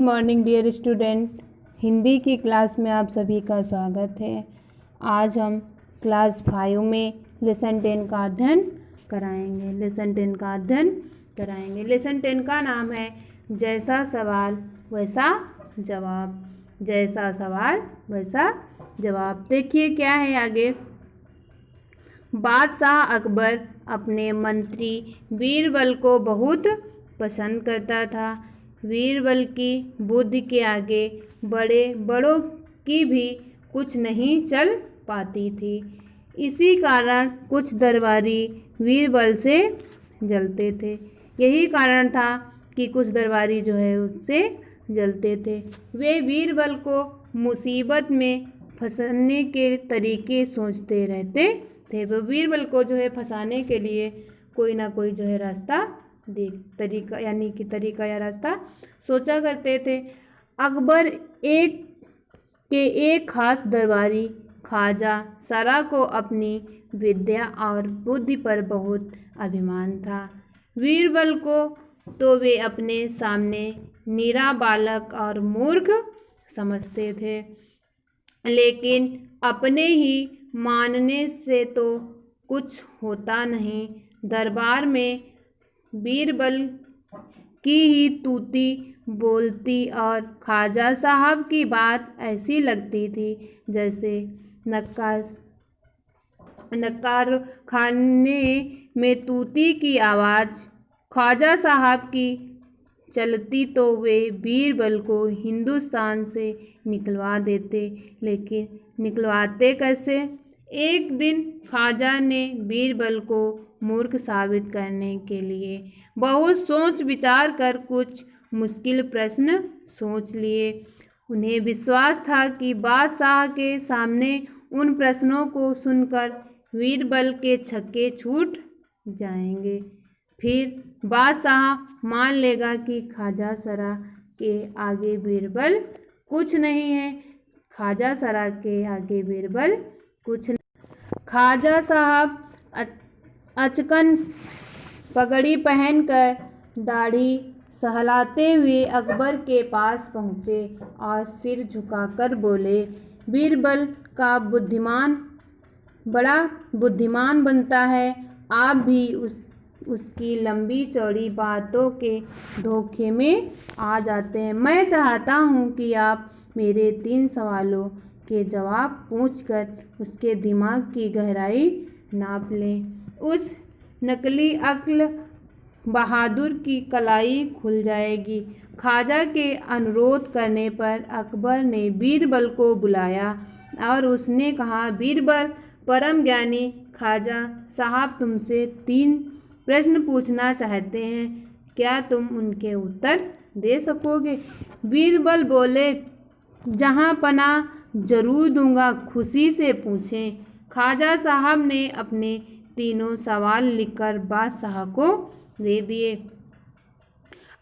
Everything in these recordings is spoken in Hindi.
मॉर्निंग डियर स्टूडेंट, हिंदी की क्लास में आप सभी का स्वागत है। आज हम क्लास 5 में लेसन 10 का अध्ययन कराएंगे। लेसन 10 का नाम है जैसा सवाल वैसा जवाब। जैसा सवाल वैसा जवाब। देखिए क्या है आगे। बादशाह अकबर अपने मंत्री बीरबल को बहुत पसंद करता था। बीरबल की बुद्धि के आगे बड़ों की भी कुछ नहीं चल पाती थी। इसी कारण कुछ दरबारी बीरबल से जलते थे। यही कारण था कि कुछ दरबारी जो है उससे जलते थे। वे बीरबल को मुसीबत में फंसाने के तरीके सोचते रहते थे। वो बीरबल को जो है फंसाने के लिए कोई ना कोई जो है रास्ता तरीका या रास्ता सोचा करते थे। अकबर एक खास दरबारी ख्वाजा सरा को अपनी विद्या और बुद्धि पर बहुत अभिमान था। बीरबल को तो वे अपने सामने निरा बालक और मूर्ख समझते थे, लेकिन अपने ही मानने से तो कुछ होता नहीं। दरबार में बीरबल की ही तूती बोलती और ख्वाजा साहब की बात ऐसी लगती थी जैसे नक्कार खाने में तूती की आवाज़ ख्वाजा साहब की चलती तो वे बीरबल को हिंदुस्तान से निकलवा देते। लेकिन निकलवाते कैसे? एक दिन ख्वाजा ने बीरबल को मूर्ख साबित करने के लिए बहुत सोच विचार कर कुछ मुश्किल प्रश्न सोच लिए। उन्हें विश्वास था कि बादशाह के सामने उन प्रश्नों को सुनकर बीरबल के छक्के छूट जाएंगे। फिर बादशाह मान लेगा कि ख्वाजा सरा के आगे बीरबल कुछ नहीं है। ख्वाजा सरा के आगे बीरबल कुछ नहीं। ख्वाजा साहब अचकन पगड़ी पहनकर दाढ़ी सहलाते हुए अकबर के पास पहुँचे और सिर झुकाकर बोले, बीरबल का बड़ा बुद्धिमान बनता है। आप भी उसकी लंबी चौड़ी बातों के धोखे में आ जाते हैं। मैं चाहता हूँ कि आप मेरे 3 सवालों के जवाब पूछकर उसके दिमाग की गहराई नाप लें। उस नकली अक्ल बहादुर की कलाई खुल जाएगी। ख्वाजा के अनुरोध करने पर अकबर ने बीरबल को बुलाया और उसने कहा, बीरबल, परम ज्ञानी ख्वाजा साहब तुमसे 3 प्रश्न पूछना चाहते हैं। क्या तुम उनके उत्तर दे सकोगे? बीरबल बोले, जहाँ पनाह जरूर दूंगा, खुशी से पूछें। ख्वाजा साहब ने अपने 3 सवाल लिखकर बादशाह को दे दिए।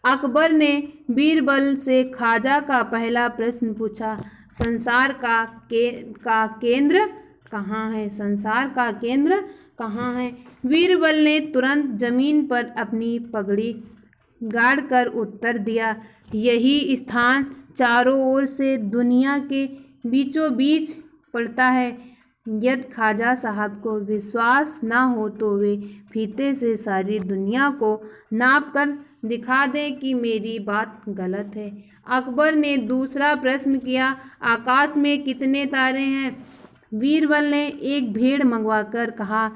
अकबर ने बीरबल से ख्वाजा का पहला प्रश्न पूछा, संसार का केंद्र कहाँ है? संसार का केंद्र कहाँ है? बीरबल ने तुरंत जमीन पर अपनी पगड़ी गाड़कर उत्तर दिया, यही स्थान चारों ओर से दुनिया के बीचों बीच पड़ता है। यदि ख्वाजा साहब को विश्वास ना हो तो वे फीते से सारी दुनिया को नाप कर दिखा दें कि मेरी बात गलत है। अकबर ने दूसरा प्रश्न किया, आकाश में कितने तारे हैं? बीरबल ने एक भेड़ मंगवाकर कहा,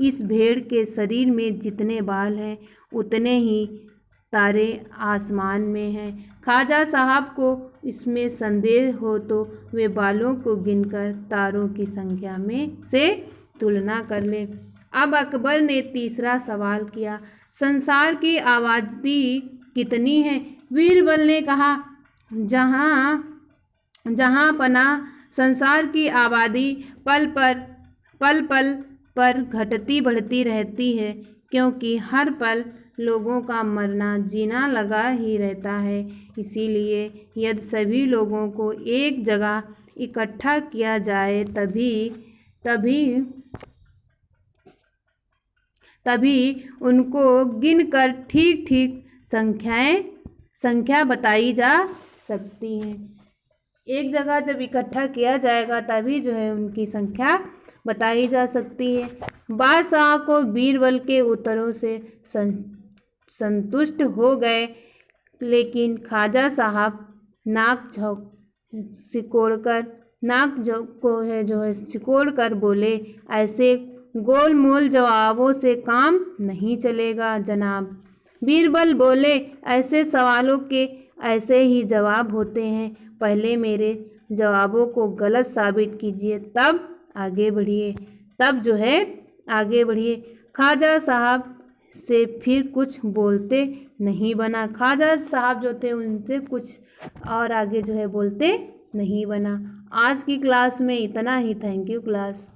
इस भेड़ के शरीर में जितने बाल हैं उतने ही तारे आसमान में हैं। ख्वाजा साहब को इसमें संदेह हो तो वे बालों को गिनकर तारों की संख्या में से तुलना कर ले। अब अकबर ने तीसरा सवाल किया, संसार की आबादी कितनी है? बीरबल ने कहा, जहाँ पनाह संसार की आबादी पल पल पर घटती बढ़ती रहती है, क्योंकि हर पल लोगों का मरना जीना लगा ही रहता है। इसीलिए यदि सभी लोगों को एक जगह इकट्ठा किया जाए तभी उनको गिनकर ठीक संख्या बताई जा सकती हैं। एक जगह जब इकट्ठा किया जाएगा तभी जो है उनकी संख्या बताई जा सकती है। बादशाह को बीरबल के उत्तरों से संतुष्ट हो गए, लेकिन ख्वाजा साहब नाक को है जो है सिकोड़ कर बोले, ऐसे गोलमोल जवाबों से काम नहीं चलेगा जनाब। बीरबल बोले, ऐसे सवालों के ऐसे ही जवाब होते हैं, पहले मेरे जवाबों को गलत साबित कीजिए तब आगे बढ़िए। तब जो है आगे बढ़िए। ख्वाजा साहब से फिर कुछ बोलते नहीं बना। ख्वाजा साहब जो थे उनसे कुछ और आगे जो है बोलते नहीं बना। आज की क्लास में इतना ही। Thank you class.